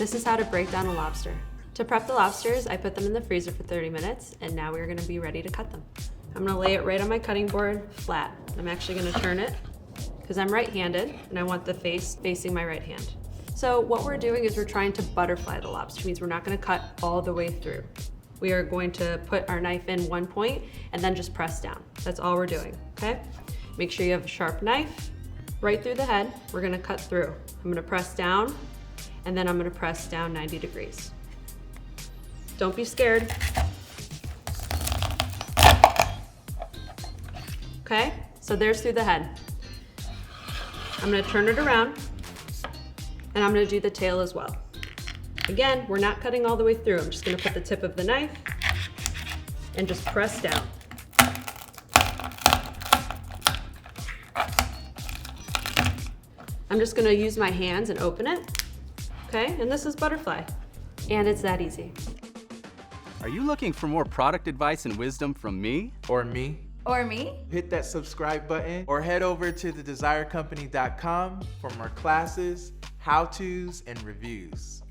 This is how to break down a lobster. To prep the lobsters, I put them in the freezer for 30 minutes, and now we're gonna be ready to cut them. I'm gonna lay it right on my cutting board, flat. I'm actually gonna turn it, because I'm right-handed, and I want the face facing my right hand. So what we're doing is we're trying to butterfly the lobster, which means we're not gonna cut all the way through. We are going to put our knife in one point and then just press down. That's all we're doing, okay? Make sure you have a sharp knife right through the head. We're gonna cut through. I'm gonna press down, and then I'm gonna press down 90 degrees. Don't be scared. Okay, so there's through the head. I'm gonna turn it around, and I'm gonna do the tail as well. Again, we're not cutting all the way through. I'm just gonna put the tip of the knife and just press down. I'm just gonna use my hands and open it, okay? And this is butterfly, and it's that easy. Are you looking for more product advice and wisdom from me? Or me? Or me? Hit that subscribe button or head over to thedesirecompany.com for more classes, how-tos, and reviews.